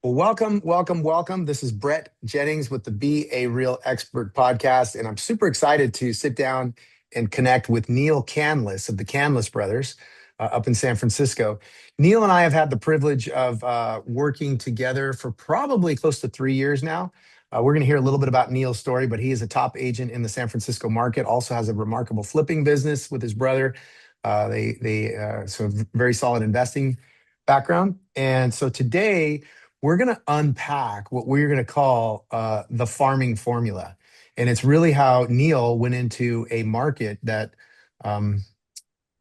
Well, welcome. This is Brett Jennings with the Be a Real Expert podcast, and I'm super excited to sit down and connect with Neil Canlis of the Canlis Brothers up in San Francisco. Neil and I have had the privilege of working together for probably close to 3 years now. We're going to hear a little bit about Neil's story, but he is a top agent in the San Francisco market. Also has a remarkable flipping business with his brother. So very solid investing background, and so today we're going to unpack what we're going to call the farming formula. And it's really how Neil went into a market that um,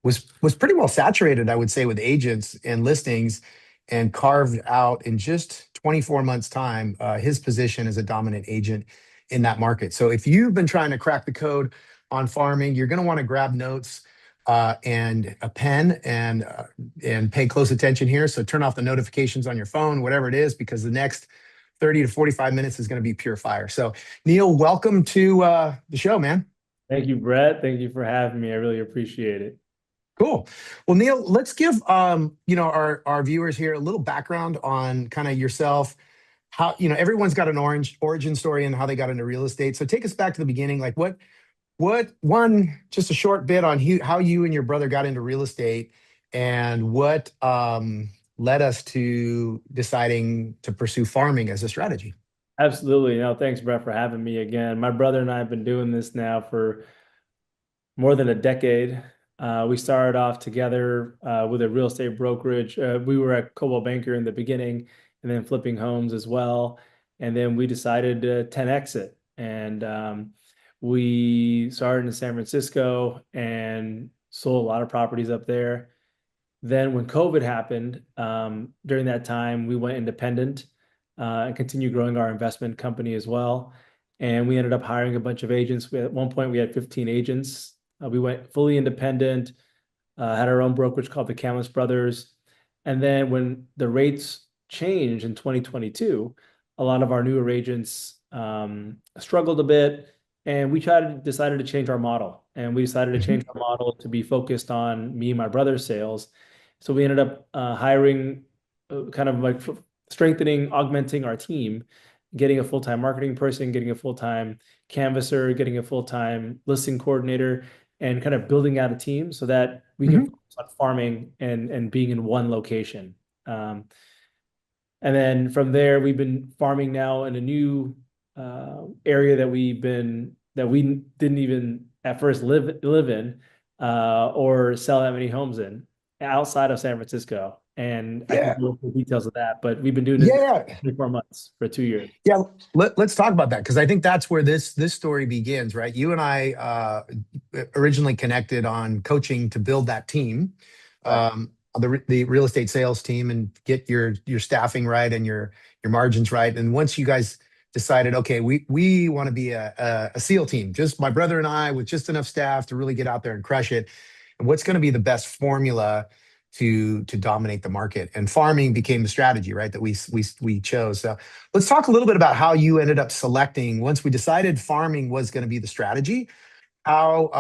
was pretty well saturated, I would say, with agents and listings, and carved out in just 24 months' time his position as a dominant agent in that market. So if you've been trying to crack the code on farming, you're going to want to grab notes and a pen and pay close attention here. So turn off the notifications on your phone, whatever it is, because the next 30 to 45 minutes is going to be pure fire. So Neil, welcome to the show, man. Thank you, Brett. Thank you for having me. I really appreciate it. Cool. Well, Neil, let's give our viewers here a little background on kind of yourself. How everyone's got an origin story and how they got into real estate. So take us back to the beginning. Like just a short bit on how you and your brother got into real estate, and what led us to deciding to pursue farming as a strategy. Absolutely. No, thanks, Brett, for having me again. My brother and I have been doing this now for more than a decade. We started off together with a real estate brokerage. We were a Coldwell Banker in the beginning, and then flipping homes as well. And then we decided to 10X it. And we started in San Francisco and sold a lot of properties up there. Then when COVID happened, during that time, we went independent and continued growing our investment company as well. And we ended up hiring a bunch of agents. At one point, we had 15 agents. We went fully independent, had our own brokerage called the Canlis Brothers. And then when the rates changed in 2022, a lot of our newer agents struggled a bit. And we decided to change our model. And we decided to change our model to be focused on me and my brother's sales. So we ended up hiring, kind of like strengthening, augmenting our team, getting a full-time marketing person, getting a full-time canvasser, getting a full-time listing coordinator, and kind of building out a team so that we can focus on farming and being in one location. And then from there, we've been farming now in a new area that we didn't even at first live in or sell that many homes in, outside of San Francisco. And I can Yeah. go into the details of that, but we've been doing this Yeah. 24 months for 2 years. Yeah, let's talk about that, because I think that's where this story begins, right? You and I originally connected on coaching to build that team, Right. the real estate sales team, and get your staffing right and your margins right. And once you guys decided, okay, we want to be a SEAL team, just my brother and I, with just enough staff to really get out there and crush it. And what's going to be the best formula to dominate the market? And farming became the strategy, right? That we chose. So let's talk a little bit about how you ended up selecting, once we decided farming was going to be the strategy, how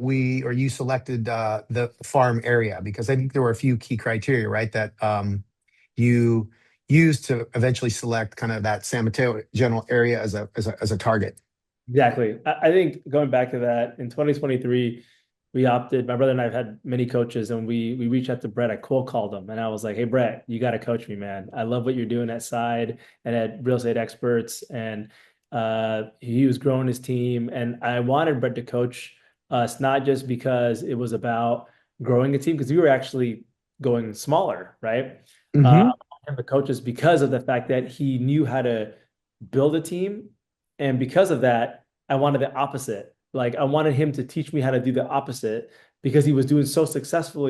you selected the farm area, because I think there were a few key criteria, right? That you used to eventually select kind of that San Mateo general area as a target. Exactly. I think going back to that, in 2023, my brother and I have had many coaches, and we reached out to Brett. I cold called him and I was like, hey, Brett, you got to coach me, man. I love what you're doing at Side and at Real Estate Experts. And he was growing his team. And I wanted Brett to coach us, not just because it was about growing a team, because we were actually going smaller, right? Hmm. And the coaches, because of the fact that he knew how to build a team. And because of that, I wanted the opposite. Like, I wanted him to teach me how to do the opposite, because he was being so successful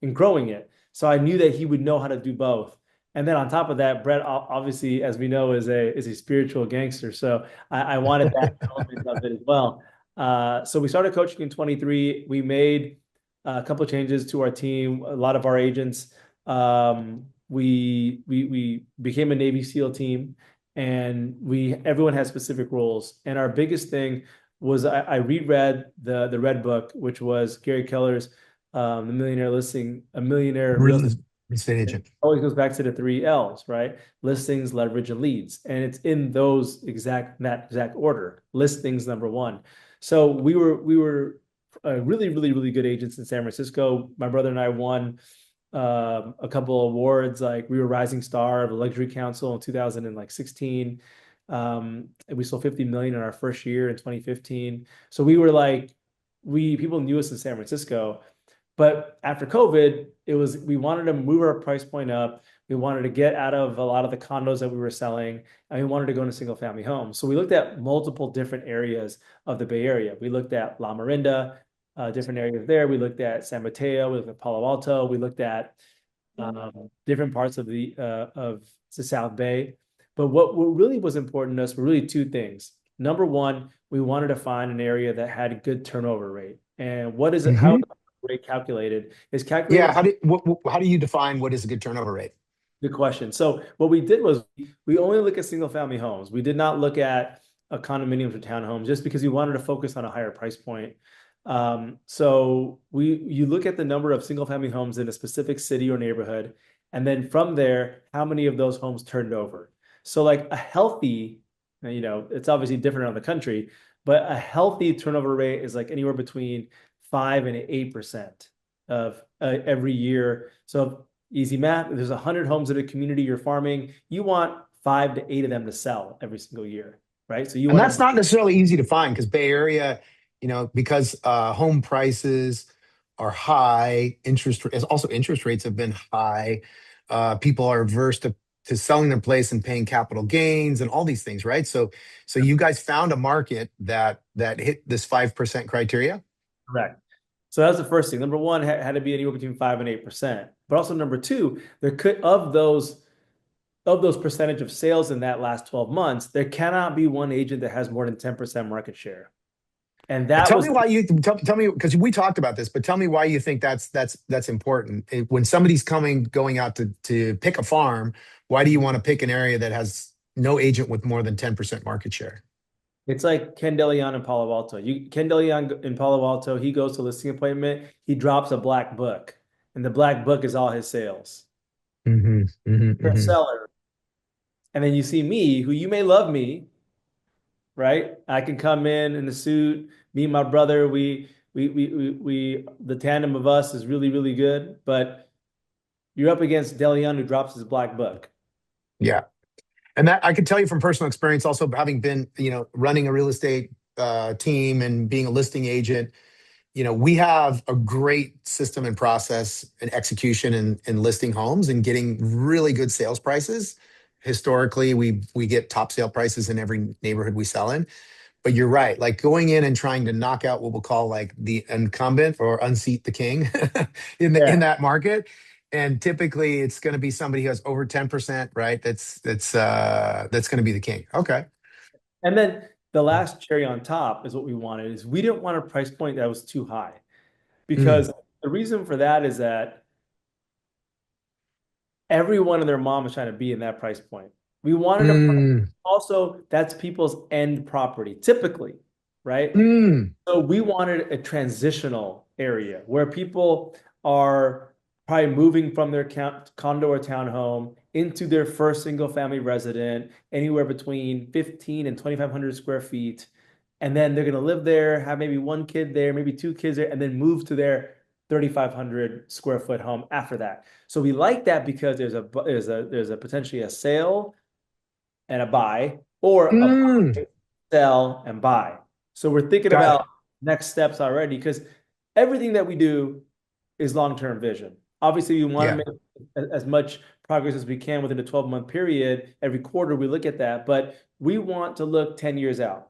in growing it. So I knew that he would know how to do both. And then on top of that, Brett, obviously, as we know, is a spiritual gangster. So I wanted that element of it as well. So we started coaching in 23. We made a couple of changes to our team. A lot of our agents, we became a Navy SEAL team, and everyone has specific roles. And our biggest thing was I reread the Red Book, which was Gary Keller's The Millionaire Listing, a Millionaire Real Estate Really, Estate agent. Always goes back to the three L's, right? Listings, leverage, and leads. And it's in that exact order. Listings, number one. So we were really, really, really good agents in San Francisco. My brother and I won a couple awards. Like we were Rising Star of the Luxury Council in 2016. And we sold 50 million in our first year in 2015. So we were like, we people knew us in San Francisco. But after COVID, we wanted to move our price point up. We wanted to get out of a lot of the condos that we were selling, and we wanted to go into single family homes. So we looked at multiple different areas of the Bay Area. We looked at La Miranda, different areas there. We looked at San Mateo. We looked at Palo Alto. We looked at different parts of the South Bay. But what really was important to us were really two things. Number one, we wanted to find an area that had a good turnover rate. And what is it? How is Hmm. the rate calculated? Is calculated. Yeah. How do you define what is a good turnover rate? Good question. So what we did was we only look at single family homes. We did not look at a condominiums or townhomes just because we wanted to focus on a higher price point. So you look at the number of single family homes in a specific city or neighborhood, and then from there, how many of those homes turned over. So like a healthy, it's obviously different around the country, but a healthy turnover rate is like anywhere between 5 and 8% of every year. So easy math, if there's 100 homes in a community you're farming, you want 5 to 8 of them to sell every single year, right? So you And want that's to, not necessarily easy to find because Bay Area, because home prices are high, interest rates have been high. People are averse to selling their place and paying capital gains and all these things, right? So you guys found a market that hit this 5% criteria. correct. So that's the first thing. Number one had to be anywhere between 5 and 8%. But also number two, there could of those percentage of sales in that last 12 months, there cannot be one agent that has more than 10% market share. And that Tell was me why you tell me because we talked about this, but tell me why you think that's important. When somebody's going out to pick a farm, why do you want to pick an area that has no agent with more than 10% market share? it's like Ken DeLeon in Palo Alto. Ken DeLeon in Palo Alto, he goes to listing appointment, he drops a black book, and the black book is all his sales. Hmm. Hmm. You're a Hmm. seller. And then you see me, who you may love me, right? I can come in a suit, me and my brother, the tandem of us is really, really good, but you're up against DeLeon who drops his black book. Yeah. And that I can tell you from personal experience, also having been, running a real estate team and being a listing agent, we have a great system and process and execution in listing homes and getting really good sales prices. Historically, we get top sale prices in every neighborhood we sell in. But you're right, like going in and trying to knock out what we'll call like the incumbent or unseat the king in Yeah. that market. And typically it's going to be somebody who has over 10%, right? That's going to be the king. Okay. And then the last cherry on top is what we wanted is we didn't want a price point that was too high Mm, because the reason for that is that everyone and their mom is trying to be in that price point. We wanted a mm, also that's people's end property typically, right? mm. So we wanted a transitional area where people are probably moving from their condo or townhome into their first single family resident, anywhere between 15 and 2,500 square feet. And then they're going to live there, have maybe one kid there, maybe two kids there, and then move to their 3,500 square foot home after that. So we like that because there's a potentially a sale and a buy, or a Mm. sell and buy. So we're thinking Got about it. next steps already because everything that we do is long-term vision. Obviously, we want to Yeah. make as much progress as we can within a 12-month period. Every quarter, we look at that, but we want to look 10 years out.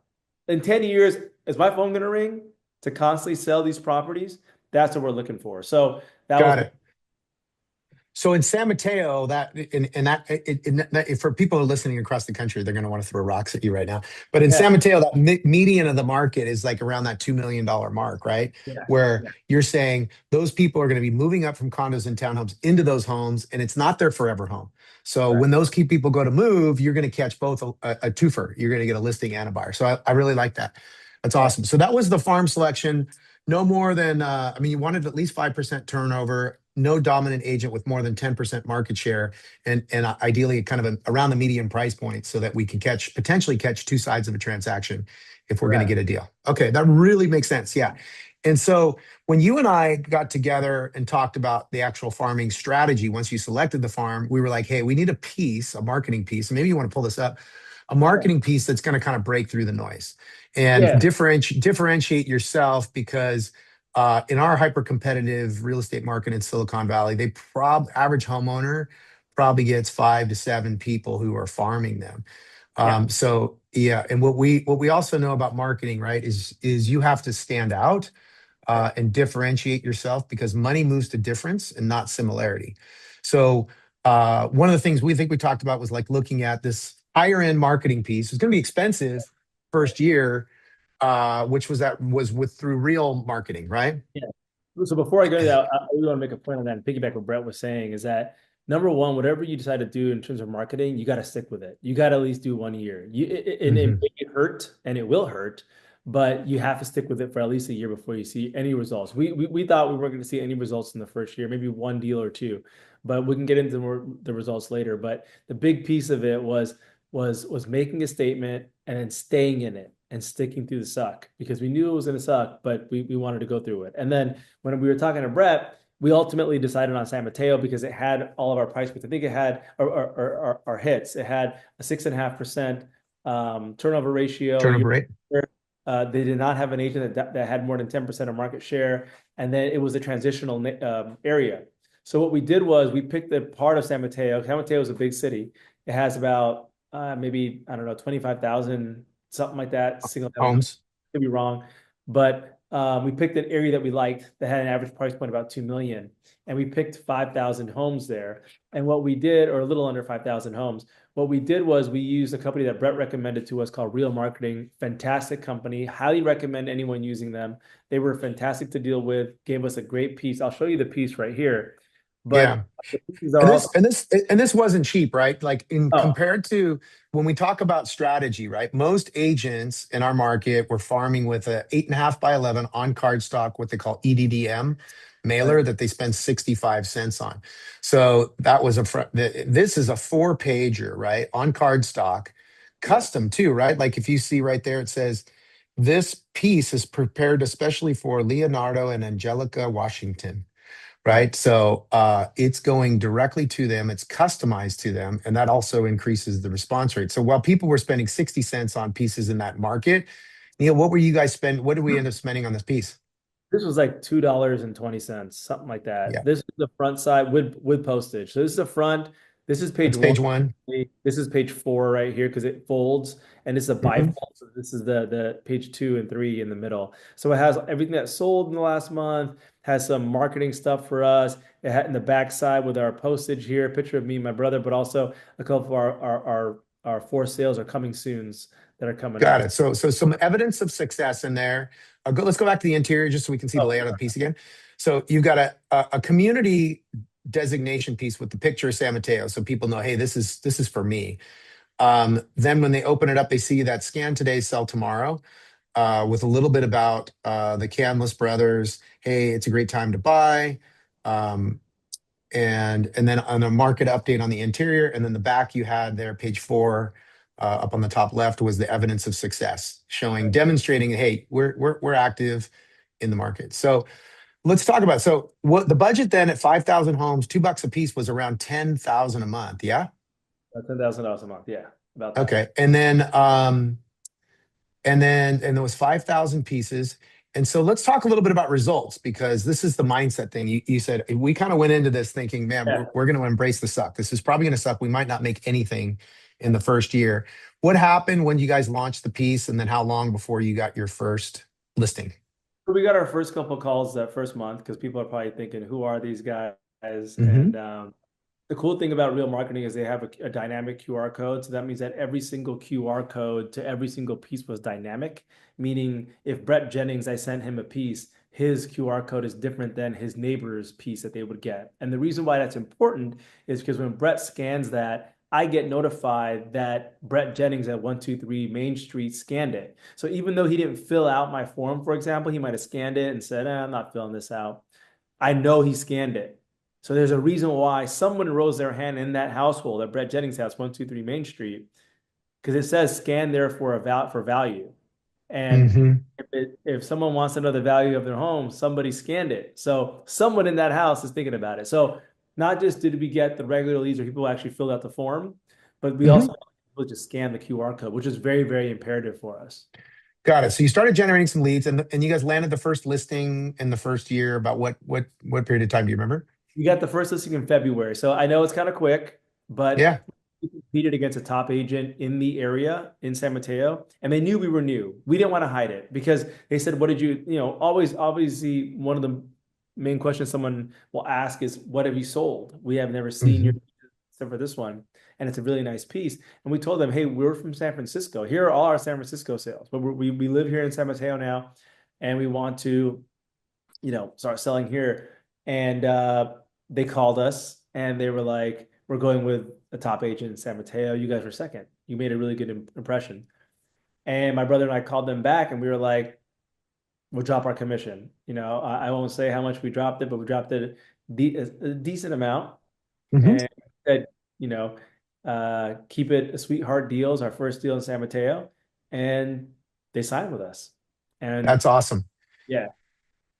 In 10 years, is my phone going to ring to constantly sell these properties? That's what we're looking for. So that was Got it. So in San Mateo, for people who are listening across the country, they're going to want to throw rocks at you right now. But in yeah, San Mateo, that median of the market is like around that $2 million mark, right? yeah, Where yeah, you're saying those people are going to be moving up from condos and townhomes into those homes, and it's not their forever home. So right. when those key people go to move, you're going to catch both a twofer. You're going to get a listing and a buyer. So I really like that. That's Yeah. awesome. So that was the farm selection. No more than, I mean, you wanted at least 5% turnover. no dominant agent with more than 10% market share, and ideally kind of around the median price point, so that we can potentially catch two sides of a transaction if we're going to Correct. get a deal. Okay, that really makes sense. Yeah. And so when you and I got together and talked about the actual farming strategy, once you selected the farm, we were like, hey, we need a marketing piece. And maybe you want to pull this up, a Yeah. marketing piece that's going to kind of break through the noise and Yeah. differentiate yourself, because in our hyper competitive real estate market in Silicon Valley, average homeowner probably gets 5 to 7 people who are farming them. Yeah. So yeah, and what we also know about marketing, right, is you have to stand out Right. and differentiate yourself, because money moves to difference and not similarity. So one of the things we talked about was like looking at this higher end marketing piece. It's going to be expensive Right. first year, which was with through real marketing, right? Yeah. So before I go to that, I really want to make a point on that and piggyback what Brett was saying is that number one, whatever you decide to do in terms of marketing, you got to stick with it. You got to at least do 1 year. And it Hmm. may hurt and it will hurt, but you have to stick with it for at least a year before you see any results. We thought we weren't going to see any results in the first year, maybe one deal or two, but we can get into the results later. But the big piece of it was making a statement and then staying in it and sticking through the suck, because we knew it was going to suck, but we wanted to go through it. And then when we were talking to Brett, we ultimately decided on San Mateo because it had all of our price points. I think it had our hits. It had a 6.5% turnover ratio. Turnover rate. They did not have an agent that had more than 10% of market share. And then it was a transitional area. So what we did was we picked the part of San Mateo. San Mateo is a big city. It has about maybe, I don't know, 25,000, something like that, single family home. Homes. Could be wrong. But we picked an area that we liked that had an average price point about 2 million. And we picked 5,000 homes there. And what we did, or a little under 5,000 homes, what we did was we used a company that Brett recommended to us called Real Marketing. Fantastic company. Highly recommend anyone using them. They were fantastic to deal with, gave us a great piece. I'll show you the piece right here. Yeah. But the pieces are And all, this wasn't cheap, right? Like in oh, compared to when we talk about strategy, right? Most agents in our market were farming with a 8.5 by 11 on card stock, what they call EDDM right. mailer that they spend 65 cents on. So that was this is a 4 pager, right? On card stock, Yeah. custom too, right? Like if you see right there, it says this piece is prepared especially for Leonardo and Angelica Washington, Right. right? So it's going directly to them, it's customized to them, and that also increases the response rate. So while people were spending 60 cents on pieces in that market, Neil, what were you guys spend? What did we end up spending on this piece? This was like $2.20, something like that. Yeah, This is the front side with postage. So this is the front. This is page that's one. page one. This is page four right here because it folds, and this is a Mhm. bifold. So this is the page two and three in the middle. So it has everything that sold in the last month. Has some marketing stuff for us. It had in the back side with our postage here, a picture of me and my brother, but also a couple of our for sales or coming soons that are coming Got up. it. So some evidence of success in there. Let's go back to the interior just so we can see the Oh, layout of the piece again. So you've got a community designation piece with the picture of San Mateo, so people know, hey, this is for me. Then when they open it up, they see that scan today, sell tomorrow, with a little bit about the Canlis brothers. Hey, it's a great time to buy. Um, and then on a market update on the interior, and then the back you had there, page four, up on the top left was the evidence of success, showing, demonstrating, hey, we're active in the market. So let's talk about, so what the budget then at 5,000 homes, $2 a piece, was around 10,000 a month. Yeah. $10,000 a month. Yeah, about that. Okay. And there was 5,000 pieces. And so let's talk a little bit about results, because this is the mindset thing. You said we kind of went into this thinking, man, Yeah. we're going to embrace the suck. This is probably going to suck. We might not make anything in the first year. What happened when you guys launched the piece, and then how long before you got your first listing? So we got our first couple of calls that first month because people are probably thinking, who are these guys? Hmm. And the cool thing about real marketing is they have a dynamic QR code. So that means that every single QR code to every single piece was dynamic, meaning if Brett Jennings, I sent him a piece, his QR code is different than his neighbor's piece that they would get. And the reason why that's important is because when Brett scans that, I get notified that Brett Jennings at 123 Main Street scanned it. So even though he didn't fill out my form, for example, he might have scanned it and said, I'm not filling this out. I know he scanned it. So there's a reason why someone rose their hand in that household at Brett Jennings' house, 123 Main Street, because it says scan there for for value. And Hmm. if someone wants to know the value of their home, somebody scanned it. So someone in that house is thinking about it. So not just did we get the regular leads or people who actually filled out the form, but we also Hmm. had people just scan the QR code, which is very, very imperative for us. Got it. So you started generating some leads, and you guys landed the first listing in the first year. About what period of time do you remember? We got the first listing in February. So I know it's kind of quick, but Yeah. we competed against a top agent in the area in San Mateo, and they knew we were new. We didn't want to hide it because they said, "What did you, always, obviously, one of the main questions someone will ask is, what have you sold? We have never seen your, Hmm. except for this one. And it's a really nice piece." And we told them, "Hey, we're from San Francisco. Here are all our San Francisco sales, but we live here in San Mateo now, and we want to, start selling here." And they called us and they were like, "We're going with a top agent in San Mateo. You guys were second. You made a really good impression." And my brother and I called them back and we were like, "We'll drop our commission." I won't say how much we dropped it, but we dropped it a decent amount Hmm. and said, you know, keep it a sweetheart deal is our first deal in San Mateo. And they signed with us. And That's awesome. yeah,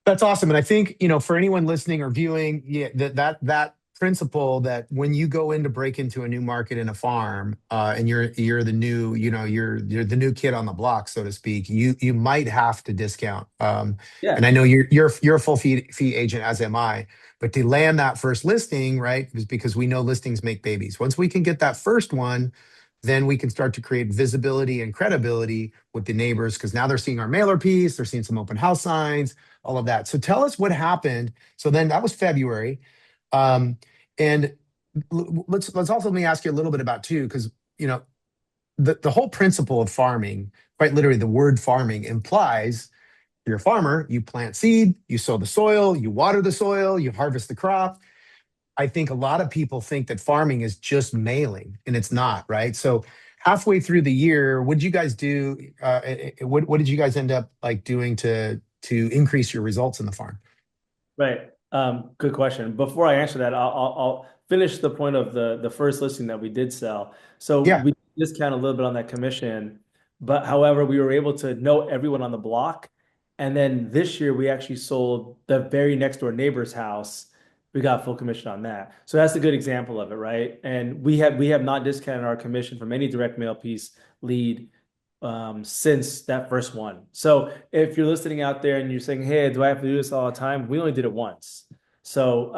That's awesome. And I think, for anyone listening or viewing, yeah, that principle that when you go in to break into a new market in a farm, and you're the new, you're the new kid on the block, so to speak, you might have to discount. And yeah, I know you're a full fee agent, as am I. But to land that first listing, right, is because we know listings make babies. Once we can get that first one, then we can start to create visibility and credibility with the neighbors because now they're seeing our mailer piece, they're seeing some open house signs, all of that. So tell us what happened. So then that was February. Um, and let's also let me ask you a little bit about too, because the whole principle of farming, quite literally the word farming implies you're a farmer, you plant seed, you sow the soil, you water the soil, you harvest the crop. I think a lot of people think that farming is just mailing, and it's not, right? So halfway through the year, what did you guys do? What did you guys end up like doing to increase your results in the farm? right. Good question. Before I answer that, I'll finish the point of the first listing that we did sell. So Yeah. we discount a little bit on that commission, but however, we were able to know everyone on the block. And then this year, we actually sold the very next door neighbor's house. We got full commission on that. So that's a good example of it, right? And we have not discounted our commission from any direct mail piece lead since that first one. So if you're listening out there and you're saying, "Hey, do I have to do this all the time?" We only did it once. So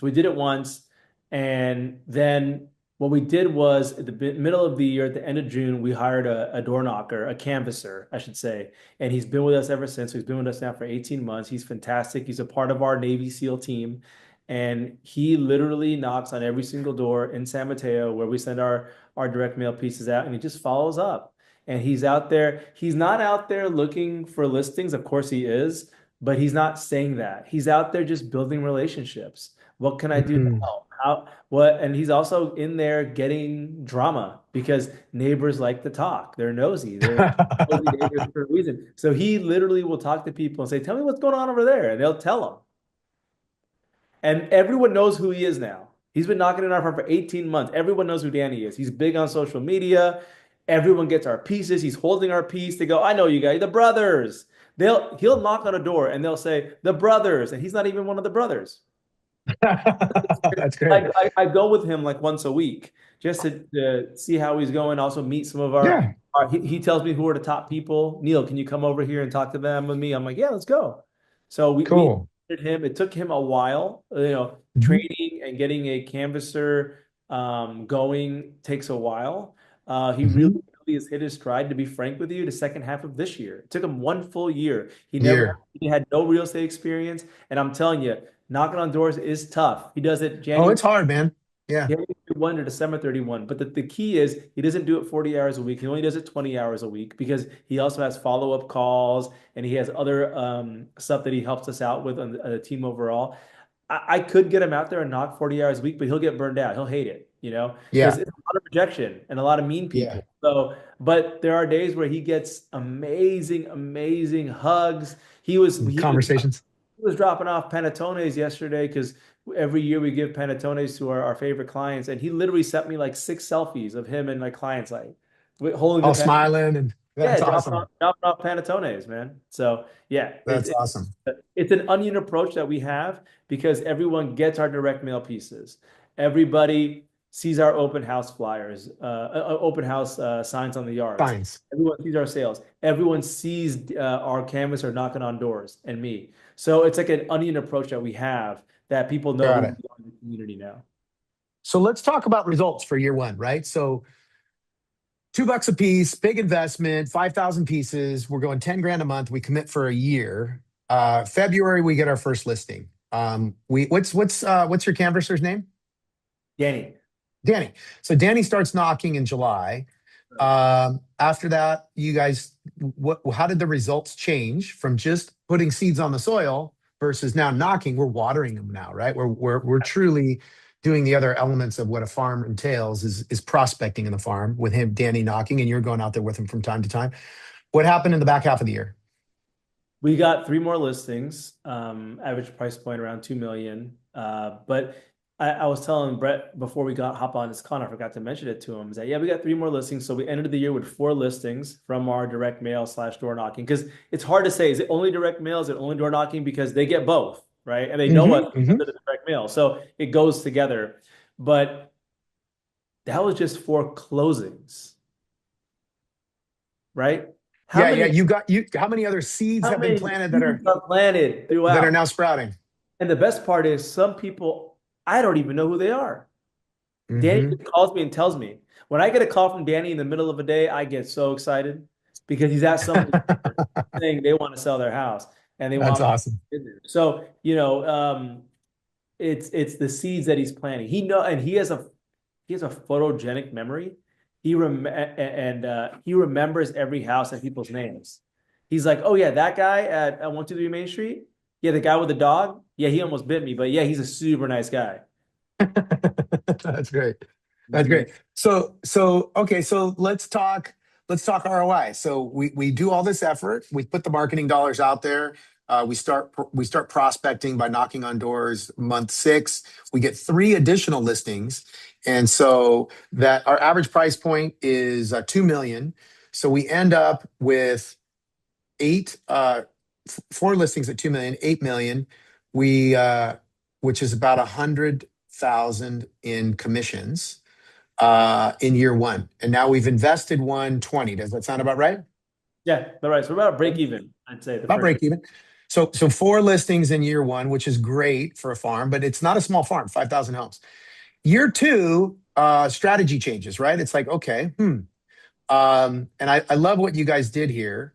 we did it once, and then what we did was at the middle of the year, at the end of June, we hired a door knocker, a canvasser, I should say, and he's been with us ever since. So he's been with us now for 18 months. He's fantastic. He's a part of our Navy SEAL team. And he literally knocks on every single door in San Mateo where we send our direct mail pieces out, and he just follows up and he's out there. He's not out there looking for listings. Of course he is, but he's not saying that. He's out there just building relationships. What can I do to Mm. help? How, what? And he's also in there getting drama because neighbors like to talk. They're nosy. They're nosy neighbors for a reason. So he literally will talk to people and say, "Tell me what's going on over there." And they'll tell him. And everyone knows who he is now. He's been knocking it on for 18 months. Everyone knows who Danny is. He's big on social media. Everyone gets our pieces. He's holding our piece. They go, "I know you guys, the brothers." He'll knock on a door and they'll say, "The brothers," and he's not even one of the brothers. That's great. I go with him like once a week just to see how he's going. Also meet some of Yeah. he tells me who are the top people. "Neil, can you come over here and talk to them with me?" I'm like, "Yeah, let's go." So we Cool. invited him. It took him a while, Mhm. training and getting a canvasser going takes a while. He really, Mhm. really has hit his stride, to be frank with you, the second half of this year. It took him one full year. Year. He had no real estate experience. And I'm telling you, knocking on doors is tough. He does it Oh, January, it's hard, man. Yeah. January 1 to December 31. But the key is he doesn't do it 40 hours a week. He only does it 20 hours a week because he also has follow-up calls and he has other stuff that he helps us out with on the team overall. I could get him out there and knock 40 hours a week, but he'll get burned out. He'll hate it, because Yeah. it's a lot of rejection and a lot of mean Yeah. people. So, but there are days where he gets amazing, amazing hugs. He was Conversations. dropping off panettones yesterday because Every year we give panettones to our favorite clients, and he literally sent me like 6 selfies of him and my clients like holding the All pan. smiling, and Yeah, that's awesome. dropping off panettones, man. So yeah, That's awesome. it's an onion approach that we have because everyone gets our direct mail pieces. Everybody sees our open house flyers, open house signs on the yards. Fines. Everyone sees our sales. Everyone sees our canvasser knocking on doors and me. So it's like an onion approach that we have that people know who Got we it. are in the community now. So let's talk about results for year one, right? So $2 a piece, big investment, 5,000 pieces. We're going 10 grand a month. We commit for a year. February, we get our first listing. What's your canvasser's name? Danny. Danny. So Danny starts knocking in July. After that, you guys, how did the results change from just putting seeds on the soil versus now knocking? We're watering them now, right? We're truly doing the other elements of what a farm entails is prospecting in the farm with him, Danny knocking, and you're going out there with him from time to time. What happened in the back half of the year? We got 3 more listings, average price point around 2 million. But I was telling Brett before we got hop on this call, and I forgot to mention it to him, is that yeah, we got 3 more listings. So we ended the year with 4 listings from our direct mail slash door knocking. Because it's hard to say, is it only direct mail? Is it only door knocking? Because they get both, right? And they know us Mm-hmm, because of the direct mail. So it goes together. But that was just 4 closings, right? How Yeah, yeah. many You. How many other seeds how have been many planted seeds are planted that are throughout? now sprouting? And the best part is some people, I don't even know who they are. Danny Mm-hmm. just calls me and tells me. When I get a call from Danny in the middle of a day, I get so excited because he's at somebody's door saying they want to sell their house and they That's want me awesome. in there. So, it's the seeds that he's planting. And he has a photogenic memory. He remembers every house and people's names. He's like, oh yeah, that guy at 123 Main Street. Yeah, the guy with the dog. Yeah, he almost bit me, but yeah, he's a super nice guy. That's great. He's That's great. amazing. So okay, so let's talk ROI. So we do all this effort. We put the marketing dollars out there. We start prospecting by knocking on doors. Month 6, we get 3 additional listings, and so that our average price point is 2 million. So we end up with eight 4 listings at 2 million, 8 million. We which is about 100,000 in commissions in year one, and now we've invested 120. Does that sound about right? Yeah, all right. So we're about break even, I'd say, the About first year. break even. So 4 listings in year one, which is great for a farm, but it's not a small farm. 5,000 homes. Year two, strategy changes, right? It's like, okay, and I love what you guys did here.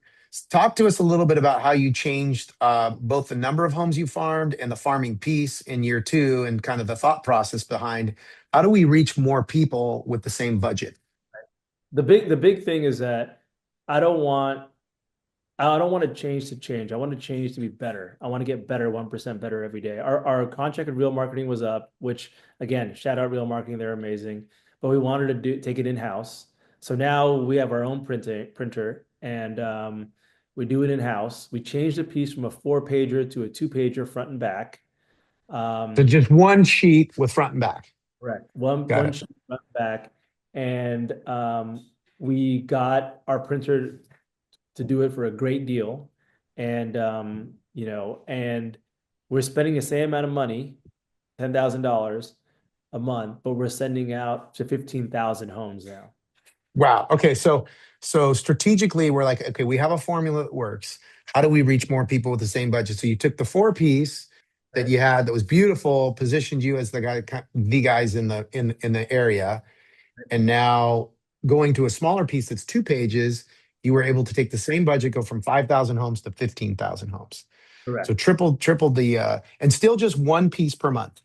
Talk to us a little bit about how you changed both the number of homes you farmed and the farming piece in year two, and kind of the thought process behind how do we reach more people with the same budget? The big thing is that I don't want I don't want to change to change. I want to change to be better. I want to get better, 1% better every day. Our contract with Real Marketing was up, which again, shout out Real Marketing, they're amazing. But we wanted to take it in-house. So now we have our own printer and we do it in-house. We changed the piece from a 4-pager to a 2-pager front and back. So Um, just one sheet with front and back. Correct. One Got one it. sheet front and back. And we got our printer to do it for a great deal. And we're spending the same amount of money, $10,000 a month, but we're sending out to 15,000 homes now. Wow. Okay. So strategically, we're like, okay, we have a formula that works. How do we reach more people with the same budget? So you took the 4 piece that Right. you had that was beautiful, positioned you as the guys in the area, and now going to a smaller piece that's 2 pages, you were able to take the same budget, go from 5,000 homes to 15,000 homes. So Correct. tripled and still just one piece per month.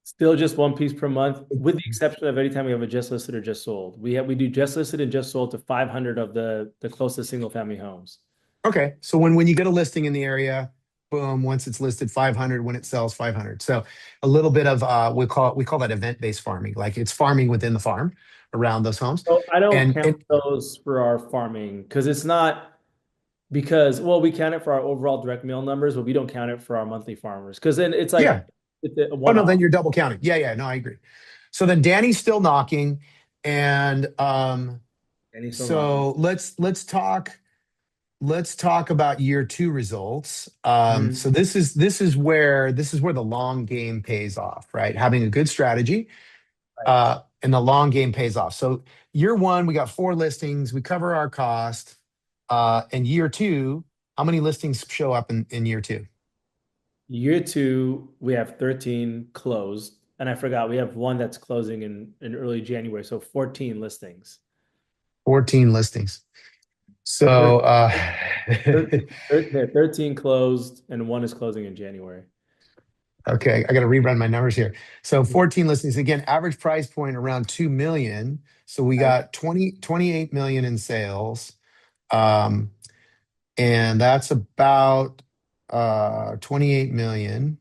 Still just one piece per month, with the exception of anytime we have a just listed or just sold. We do just listed and just sold to 500 of the closest single family homes. Okay. So when you get a listing in the area, boom, once it's listed 500, when it sells 500. So a little bit of we call that event-based farming. Like it's farming within the farm around those homes. So I don't And count those for our farming because it's not because well we count it for our overall direct mail numbers, but we don't count it for our monthly farmers because then it's yeah, like It's a Oh no, then one-off, you're double counting. Yeah, yeah, no, I agree. So then Danny's still knocking, and and he's still knocking. so let's talk about year two results. Mhm. So this is where the long game pays off, right? Having a good strategy, Right. and the long game pays off. So year one, we got four listings, we cover our cost. And year two, how many listings show up in year two? Year two, we have 13 closed, and I forgot we have one that's closing in early January, so 14 listings. 14 listings. So Thir- 13 closed, and one is closing in January. okay, I got to rerun my numbers here. So Mhm. 14 listings, again, average price point around 2 million. So we Right. got 28 million in sales. Um, and that's about 28 million.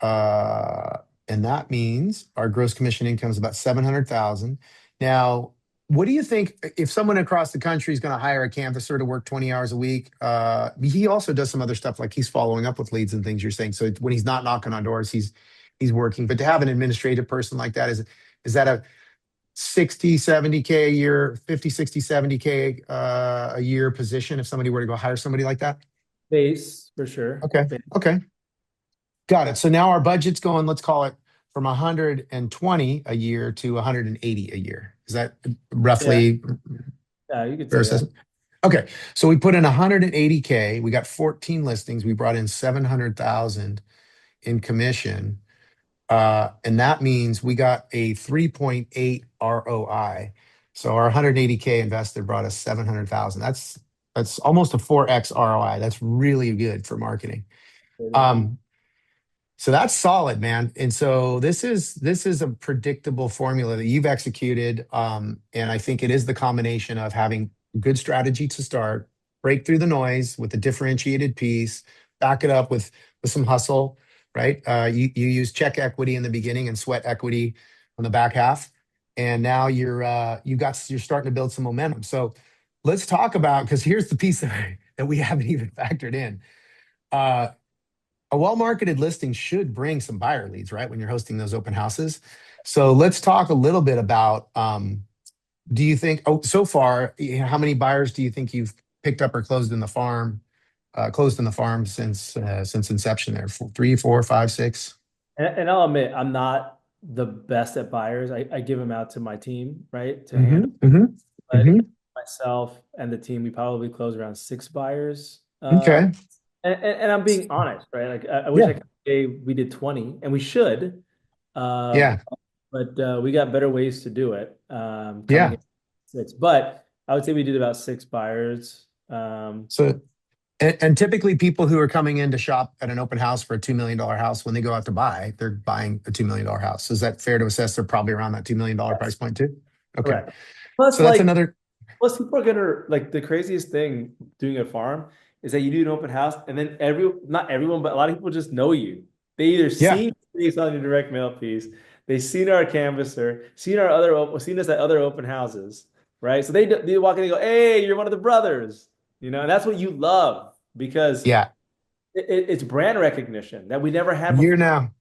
Uh, and that means our gross commission income is about 700,000. Now, what do you think if someone across the country is going to hire a canvasser to work 20 hours a week? He also does some other stuff like he's following up with leads and things you're saying. So when he's not knocking on doors, he's working. But to have an administrative person like that, is that a 60, 70K a year, 50, 60, 70K a year position if somebody were to go hire somebody like that? Base for sure. Okay. Base. Okay. Got it. So now our budget's going, let's call it from 120 a year to 180 a year. Is that Yeah, roughly yeah, you could fair say that. assessment? Okay. So we put in 180K. We got 14 listings. We brought in 700,000 in commission. And that means we got a 3.8 ROI. So our 180K invested brought us 700,000. That's almost a 4x ROI. That's really good for marketing. It is. Um, So that's solid, man. And so this is a predictable formula that you've executed. And I think it is the combination of having good strategy to start, break through the noise with a differentiated piece, back it up with some hustle, right? You use check equity in the beginning and sweat equity on the back half. And now you're starting to build some momentum. So let's talk about, because here's the piece that we haven't even factored in. Uh, a well-marketed listing should bring some buyer leads, right? When you're hosting those open houses. So let's talk a little bit about, do you think, so far, how many buyers do you think you've picked up or closed in the farm since inception there? Three, four, five, six? And I'll admit, I'm not the best at buyers. I give them out to my team, right, to handle. Mm-hmm, mm-hmm, But mm-hmm. myself and the team, we probably close around six buyers. Okay. And I'm being honest, right? Like I wish I Yeah. could say we did 20, and we should. Uh, Yeah. but we got better ways to do it. Coming Yeah. in six, but I would say we did about six buyers. So, and typically people who are coming in to shop at an open house for a $2 million house, when they go out to buy, they're buying a $2 million house. Is that fair to assess they're probably around that $2 million price Yes, point too? Okay. correct. Plus, So that's like another, Plus, people are gonna like the craziest thing doing a farm is that you do an open house and then not everyone, but a lot of people just know you. They either yeah, seen us on your direct mail piece, they seen our canvasser, seen us at other open houses, right? So they walk in and go, "Hey, you're one of the brothers," and that's what you love because yeah. it's brand recognition that we never had Year before. now.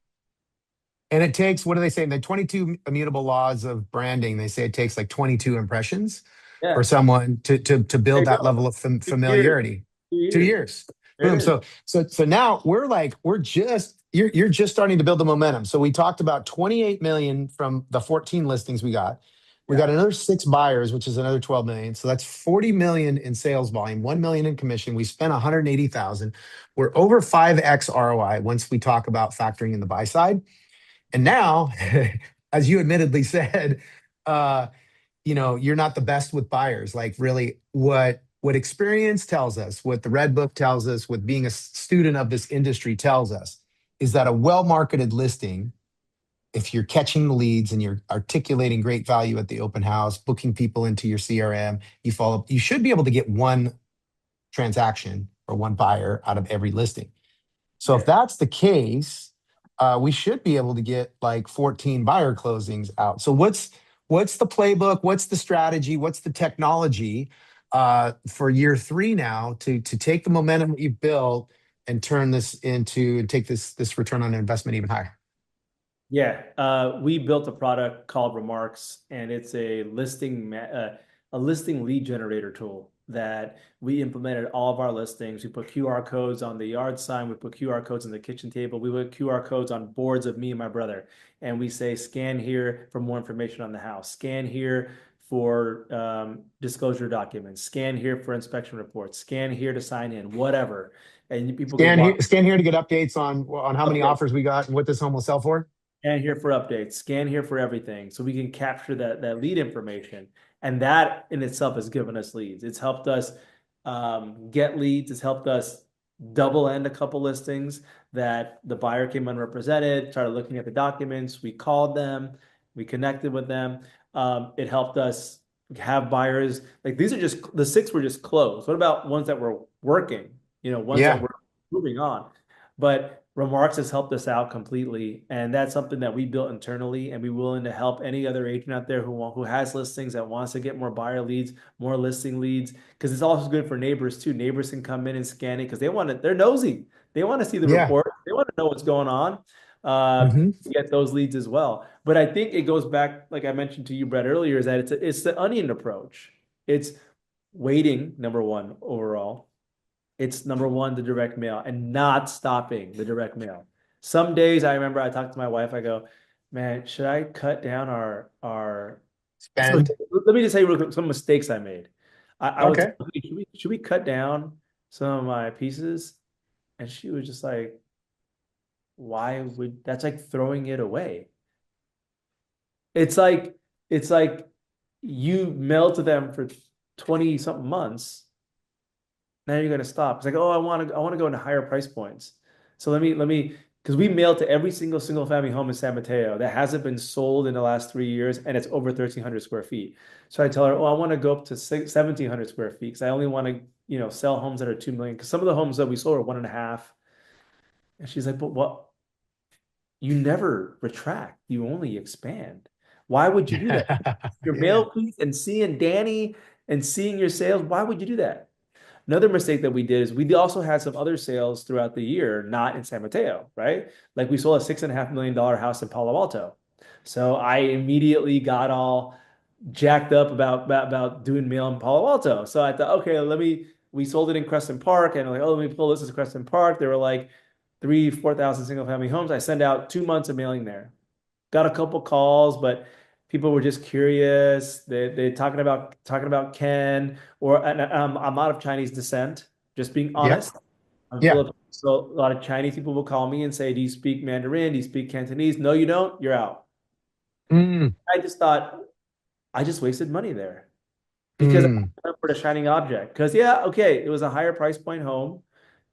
And it takes, what do they say? The 22 immutable laws of branding, they say it takes like 22 impressions for Yeah, someone to there build you that go. level of 2 years, familiarity. 2 years. 2 years. There Boom. it is. So now you're just starting to build the momentum. So we talked about 28 million from the 14 listings we got. We got Yeah, another six buyers, which is another 12 million. So that's 40 million in sales volume, 1 million in commission. We spent 180,000. We're over 5x ROI once we talk about factoring in the buy side. And now, as you admittedly said, uh, you're not the best with buyers. Like really what experience tells us, what the Red Book tells us, what being a student of this industry tells us, is that a well-marketed listing, if you're catching the leads and you're articulating great value at the open house, booking people into your CRM, you should be able to get one transaction or one buyer out of every listing. So if yeah, that's the case, we should be able to get like 14 buyer closings out. So what's the playbook? What's the strategy? What's the technology for year three now to take the momentum that you've built and turn this into and take this return on investment even higher? Yeah, we built a product called Remarks, and it's a listing lead generator tool that we implemented all of our listings. We put QR codes on the yard sign. We put QR codes on the kitchen table. We put QR codes on boards of me and my brother, and we say, "Scan here for more information on the house. Scan here for disclosure documents. Scan here for inspection reports. Scan here to sign in. Whatever." And people could walk. Scan here to get updates on how many Okay. offers we got and what this home will sell for. Scan here for updates, scan here for everything. So we can capture that lead information. And that in itself has given us leads. It's helped us get leads. It's helped us double end a couple listings that the buyer came unrepresented, started looking at the documents. We called them, we connected with them. It helped us have buyers. Like these are just the six were just closed. What about ones that were working? Ones that Yeah, were moving on. But Remarks has helped us out completely, and that's something that we built internally, and we're willing to help any other agent out there who has listings that wants to get more buyer leads, more listing leads, because it's also good for neighbors too. Neighbors can come in and scan it because they're nosy. They want to see the yeah. report. They want to know what's going on. Hmm. Get those leads as well. But I think it goes back, like I mentioned to you, Brett, earlier, is that it's the onion approach. It's waiting, number one, overall. It's number one, the direct mail, and not stopping the direct mail. Some days I remember I talked to my wife, I go, man, should I cut down our so Spend. let me just say real quick some mistakes I made. I would say, Okay. "Hey, should we cut down some of my pieces?" And she was just like, why would that's like throwing it away? It's like it's like you mail to them for 20 something months. Now you're gonna stop. It's like, oh, I want to go into higher price points. So let me because we mailed to every single family home in San Mateo that hasn't been sold in the last 3 years, and it's over 1,300 square feet. So I tell her, oh, I want to go up to 1,700 square feet because I only want to, sell homes that are 2 million. Because some of the homes that we sold are 1.5. And she's like, but what? You never retract. You only expand. Why would you do that? Your Yeah. mail piece and seeing Danny and seeing your sales, why would you do that? Another mistake that we did is we also had some other sales throughout the year, not in San Mateo, right? Like we sold a $6.5 million house in Palo Alto. So I immediately got all jacked up about doing mail in Palo Alto. So I thought, okay, we sold it in Crescent Park, and I'm like, oh, let me pull this as Crescent Park. There were like 4,000 single family homes. I sent out 2 months of mailing there. Got a couple calls, but people were just curious. They're talking about Ken, or and I'm out of Chinese descent. Just being Yeah. honest, I'm Yeah. Filipino, so a lot of Chinese people will call me and say, "Do you speak Mandarin? Do you speak Cantonese?" No, you don't. You're out. Mm, I just thought I just wasted money there because I mm. went for the shining object. Because yeah, okay, it was a higher price point home,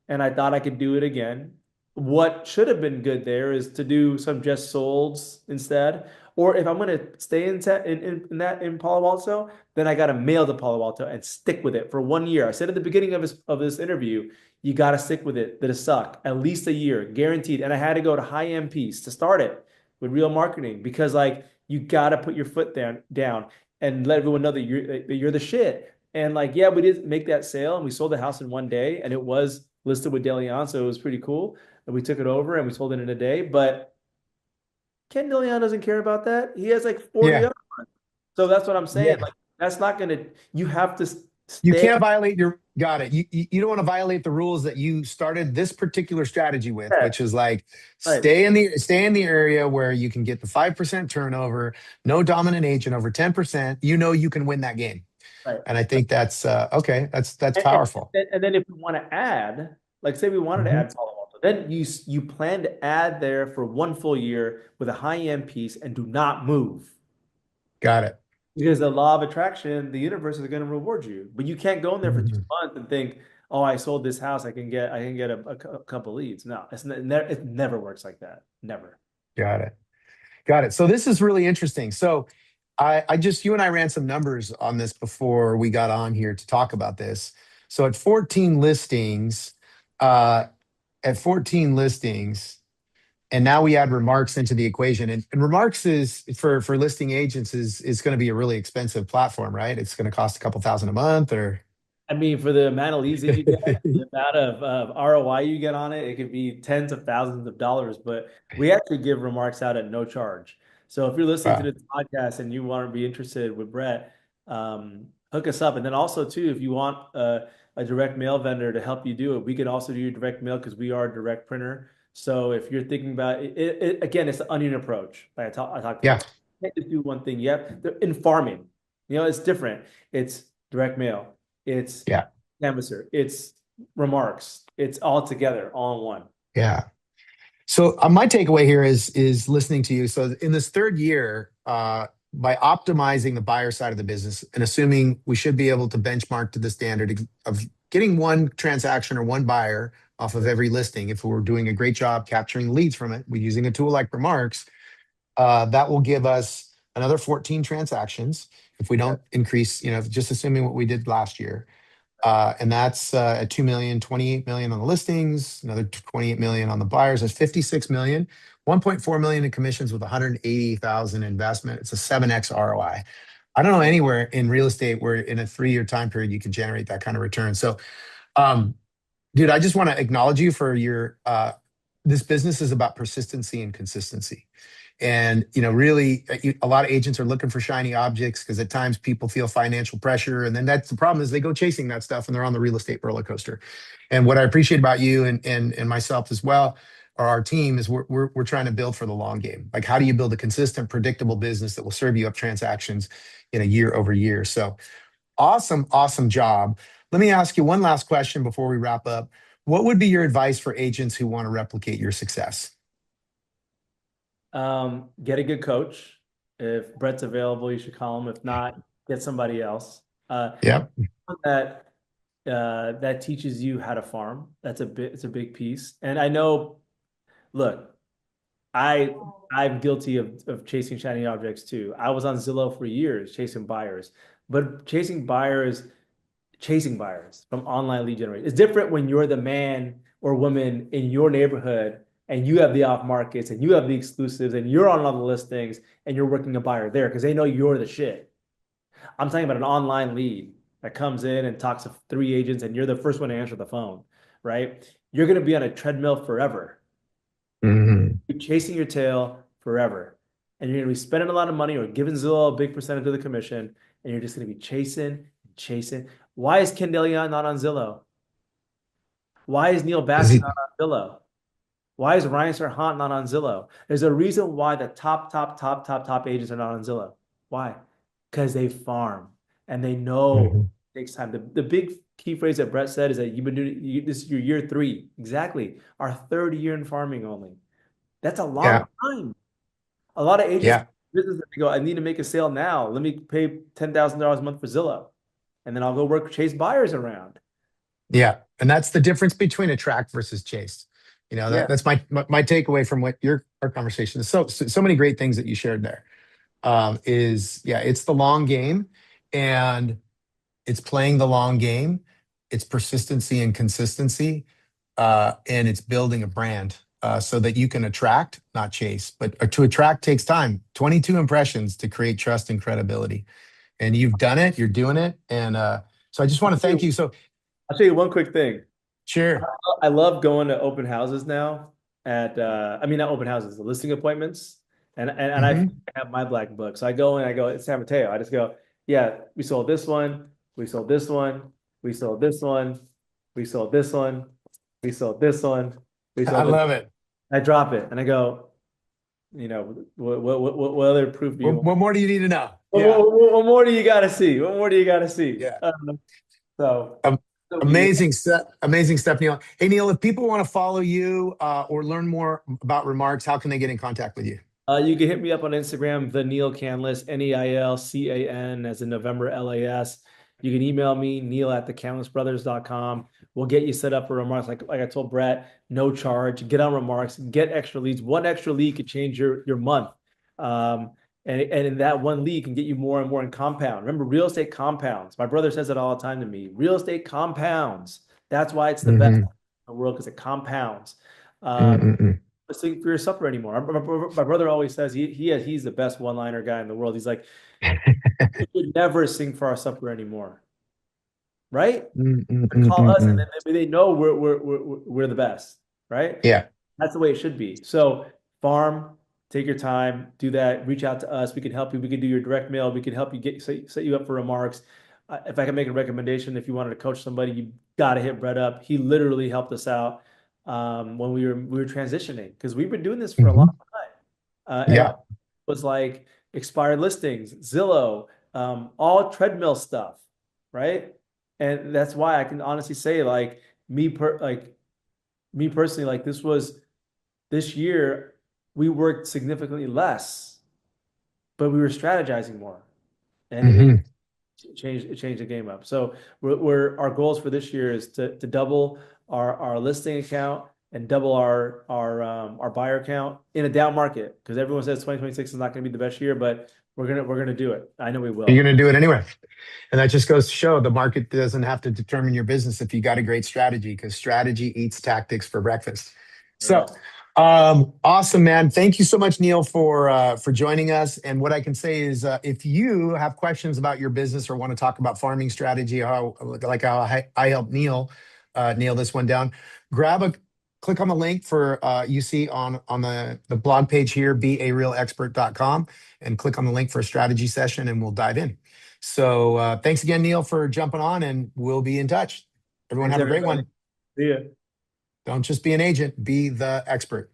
and I thought I could do it again. What should have been good there is to do some just solds instead. Or if I'm going to stay in Palo Alto, then I got to mail to Palo Alto and stick with it for 1 year. I said at the beginning of this interview, you got to stick with it. That it suck at least a year, guaranteed. And I had to go to high end piece to start it with real marketing because like you got to put your foot down and let everyone know that you're the shit. And like, yeah, we did make that sale and we sold the house in 1 day and it was listed with DeLeon, so it was pretty cool. And we took it over and we sold it in a day. But Ken DeLeon doesn't care about that. He has like 40 Yeah. others. So that's what I'm saying. Yeah. Like, that's not gonna, you have to You stay can't violate your got it. You don't want to violate the rules that you started this particular strategy with, there. which is like Right, stay in the area where you can get the 5% turnover, no dominant agent over 10%. You know you can win that game. right. And I think that's okay. That's And, and, powerful. and then if we want to add, like say we wanted to Hmm. add Palo Alto, then you plan to add there for 1 full year with a high end piece and do not move. Got it. Because the law of attraction, the universe is going to reward you. But you can't go in there for two Mhm. months and think, "Oh, I sold this house. I can get a couple leads." No, it never works like that. Never. Got it. Got it. So this is really interesting. So I just you and I ran some numbers on this before we got on here to talk about this. So uh, at 14 listings, and now we add remarks into the equation. And remarks is for listing agents is going to be a really expensive platform, right? It's going to cost a couple thousand a month or I mean, for the amount of leads that you get, the amount of ROI you get on it, it could be tens of thousands of dollars. But we actually give remarks out at no charge. So if you're listening to Wow. this podcast and you want to be interested with Brett, hook us up. And then also too, if you want a direct mail vendor to help you do it, we can also do your direct mail because we are a direct printer. So if you're thinking about it, again, it's the onion approach. Like I talked Yeah. about, you can't just do one thing. Yep, in farming, it's different. It's direct mail. It's Yeah. canvasser. It's remarks. It's all together, all in one. Yeah. So my takeaway here is listening to you. So in this third year, by optimizing the buyer side of the business and assuming we should be able to benchmark to the standard of getting one transaction or one buyer off of every listing, if we're doing a great job capturing leads from it, we're using a tool like Remarks, that will give us another 14 transactions if we Yeah. don't increase, just assuming what we did last year. And that's at 2 million, 28 million on the listings, another 28 million on the buyers. That's 56 million, 1.4 million in commissions with 180,000 investment. It's a 7x ROI. I don't know anywhere in real estate where in a 3-year time period you can generate that kind of return. So, um, dude, I just want to acknowledge you for your. This business is about persistency and consistency. And really, a lot of agents are looking for shiny objects because at times people feel financial pressure, and then that's the problem is they go chasing that stuff and they're on the real estate roller coaster. And what I appreciate about you and myself as well, or our team, is we're trying to build for the long game. Like, how do you build a consistent, predictable business that will serve you up transactions in a year over year? So awesome, awesome job. Let me ask you one last question before we wrap up. What would be your advice for agents who want to replicate your success? Get a good coach. If Brett's available, you should call him. If not, get somebody else. Yep. That that teaches you how to farm. It's a big piece. And I know, look, I I'm guilty of chasing shiny objects too. I was on Zillow for years chasing buyers, but chasing buyers from online lead generation. It's different when you're the man or woman in your neighborhood and you have the off markets and you have the exclusives and you're on all the listings and you're working a buyer there because they know you're the shit. I'm talking about an online lead that comes in and talks to 3 agents and you're the first one to answer the phone, right? You're going to be on a treadmill forever. Mhm. You're chasing your tail forever. And you're going to be spending a lot of money or giving Zillow a big percentage of the commission. And you're just going to be chasing. Why is Ken DeLeon not on Zillow? Why is Neil Is Bassett he? not on Zillow? Why is Ryan Serhant not on Zillow? There's a reason why the top agents are not on Zillow. Why? Because they farm and they know Mhm. it takes time. The big key phrase that Brett said is that you've been doing this is your year 3. Exactly. Our third year in farming only. That's a long Yeah. time. A lot of agents Yeah. business they go, I need to make a sale now. Let me pay $10,000 a month for Zillow. And then I'll go work chase buyers around. Yeah. And that's the difference between attract versus chase. Yeah. That's my takeaway from what our conversation is. So many great things that you shared there. Is yeah, it's the long game, and it's playing the long game. It's persistency and consistency, and it's building a brand so that you can attract, not chase. But to attract takes time. 22 impressions to create trust and credibility, and you've done it. You're doing it, and so I just want to thank you. So I'll show you one quick thing. sure. I love going to open houses now I mean not open houses, the listing appointments. And I Hmm. have my black book. So I go in, I go, it's San Mateo. I just go, yeah, we sold this one, we sold this one, we sold this one, we sold this one, we sold this one, we I sold this. love it. I drop it and I go, what other proof do you want? What more do you need to know? Yeah. What more do you gotta see? What more do you gotta see? Yeah. So Um, so we amazing stuff. Amazing stuff, Neil. Hey, Neil, if people want to follow you or learn more about Remarks, how can they get in contact with you? You can hit me up on Instagram, the Neil Canlis, Neilcan as in November LAS. You can email me, Neil at thecanlisbrothers.com. We'll get you set up for remarks. Like I told Brett, no charge. Get on remarks, get extra leads. One extra lead could change your month. And in that one lead can get you more and more in compound. Remember, real estate compounds. My brother says it all the time to me. Real estate compounds. That's why it's the best in Mm-hmm. the world because it compounds. Um, Mm-mm-mm. sing for your supper anymore. My brother always says he's the best one-liner guy in the world. He's like, we should never sing for our supper anymore. right? Mm, mm, To mm, call mm, us, and mm. then they know we're the best, right? Yeah. That's the way it should be. So farm, take your time, do that. Reach out to us. We can help you. We can do your direct mail. We can help you set you up for remarks. If I can make a recommendation, if you wanted to coach somebody, you got to hit Brett up. He literally helped us out when we were transitioning because we've been doing this for a long Hmm. time, and Yeah. all was like expired listings, Zillow, all treadmill stuff, right? And that's why I can honestly say, like me personally, like this year, we worked significantly less, but we were strategizing more, and it Hmm. changed the game up. So our goals for this year is to double our listing account and double our buyer count in a down market because everyone says 2026 is not going to be the best year, but we're gonna do it. I know we You're will. going to do it anyway. And that just goes to show the market doesn't have to determine your business if you got a great strategy, because strategy eats tactics for breakfast. So Yeah. awesome, man. Thank you so much, Neil, for joining us. And what I can say is if you have questions about your business or want to talk about farming strategy, how I helped Neil nail this one down, click on the link for you see on the blog page here, bearealexpert.com, and click on the link for a strategy session and we'll dive in. So thanks again, Neil, for jumping on, and we'll be in touch. Everyone Thanks, have a great everybody. one. See ya. Don't just be an agent, be the expert.